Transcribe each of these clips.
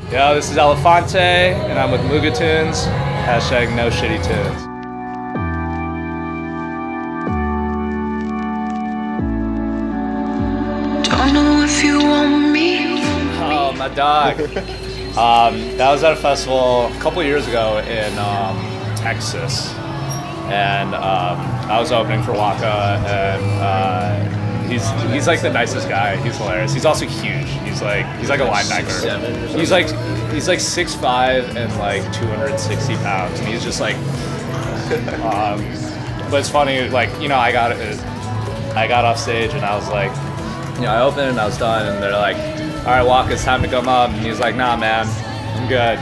Yo, this is Elephante, and I'm with Mugatunes. Hashtag no shitty tunes. Don't know if you want me. Oh, my dog. That was at a festival a couple years ago in Texas, and I was opening for Waka, and he's like the nicest guy. He's hilarious. He's also huge. He's like a linebacker. He's like 6'5" and like 260 pounds, and he's just like. But it's funny, like, you know, I got off stage and I was like, you know, I opened and I was done, and they're like, all right, Waka, it's time to come up. And he's like, nah, man, I'm good.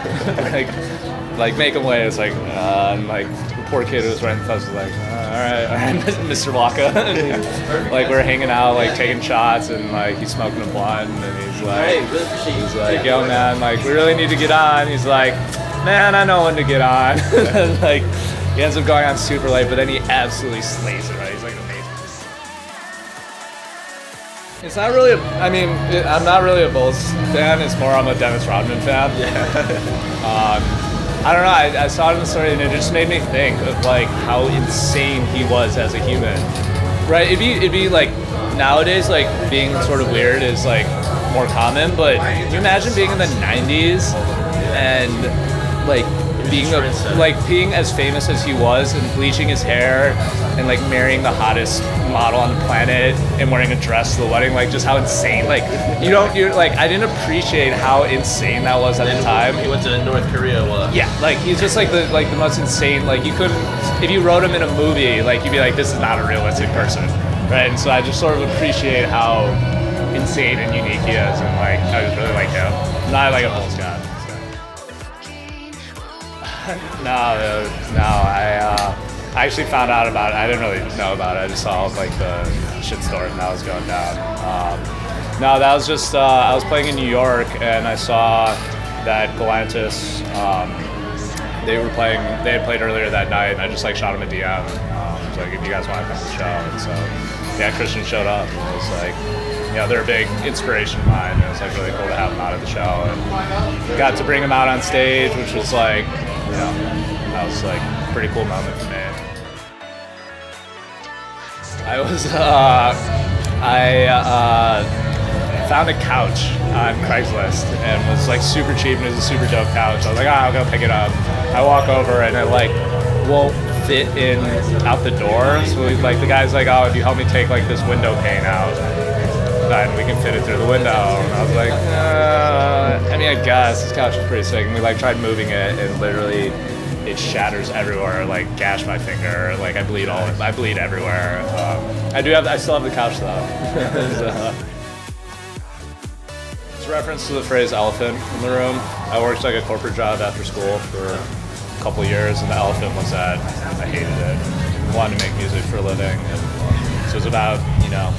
like make him wait. It's like, and like the poor kid who was running the festival was like, all right, Mr. Waka. Like we're hanging out, like taking shots, and like he's smoking a blunt, and he's like, yo, man, like we really need to get on. He's like, man, I know when to get on. And, like he ends up going on super late, but then he absolutely slays it. Right? He's like amazing. It's not really, I'm not really a Bulls fan. It's more I'm a Dennis Rodman fan. Yeah. I don't know, I saw it in the story and it just made me think of like how insane he was as a human. Right, it'd be like, nowadays like being sort of weird is like more common, but can you imagine being in the 90s and like being as famous as he was and bleaching his hair and like marrying the hottest model on the planet and wearing a dress to the wedding, like just how insane, like you're like, I didn't appreciate how insane that was at the time. He went to North Korea. Yeah, like he's just like the most insane, like you couldn't, if you wrote him in a movie, like you'd be like, this is not a realistic person, right? And so I just sort of appreciate how insane and unique he is, and like I just really like him. Not like a Bulls guy. No, I actually found out about it. I didn't really know about it. I just saw like the shitstorm that was going down. No, that was just, I was playing in New York and I saw that Galantis, they had played earlier that night, and I just like shot him a DM. So like, if you guys want to come to the show. And so, yeah, Christian showed up, and it was like, you know, they're a big inspiration of mine. It was like really cool to have them out at the show, and got to bring them out on stage, which was like, you know, that was like a pretty cool moment for me. I found a couch on Craigslist and was like super cheap, and it was a super dope couch. I was like, I'll go pick it up. I walk over and it like won't fit in out the door. So like the guy's like, oh, if you help me take like this window pane out, then we can fit it through the window. And I was like, I mean, I guess this couch is pretty sick. And we like tried moving it, and literally it shatters everywhere. Like gash my finger. Like I bleed everywhere. I still have the couch though. It's a reference to the phrase elephant in the room. I worked like a corporate job after school for a couple of years, and the elephant was that I hated it. I wanted to make music for a living, and so it was about, you know,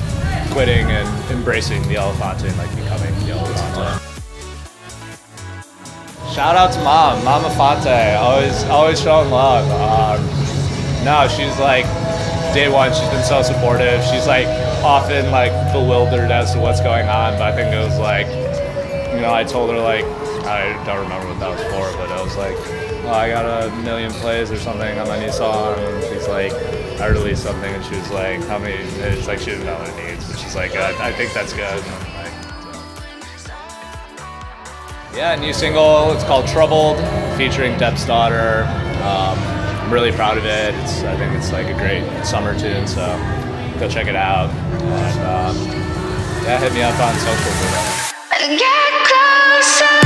quitting and embracing the Elephante and like becoming the Elephante. Shout out to Mama Fonte, always showing love. No, she's like, day one, she's been so supportive. She's like often like bewildered as to what's going on, but I think it was like, you know, I told her like, I don't remember what that was for, but I was like, well, I got 1 million plays or something on my new song, and she's like, I released something, and she was like, how many? And it's like she didn't know what it needs, but she's like, I think that's good. And I'm like, yeah, new single. It's called Troubled, featuring Depp's daughter. I'm really proud of it. I think it's like a great summer tune, so go check it out. And yeah, hit me up on social. Get closer.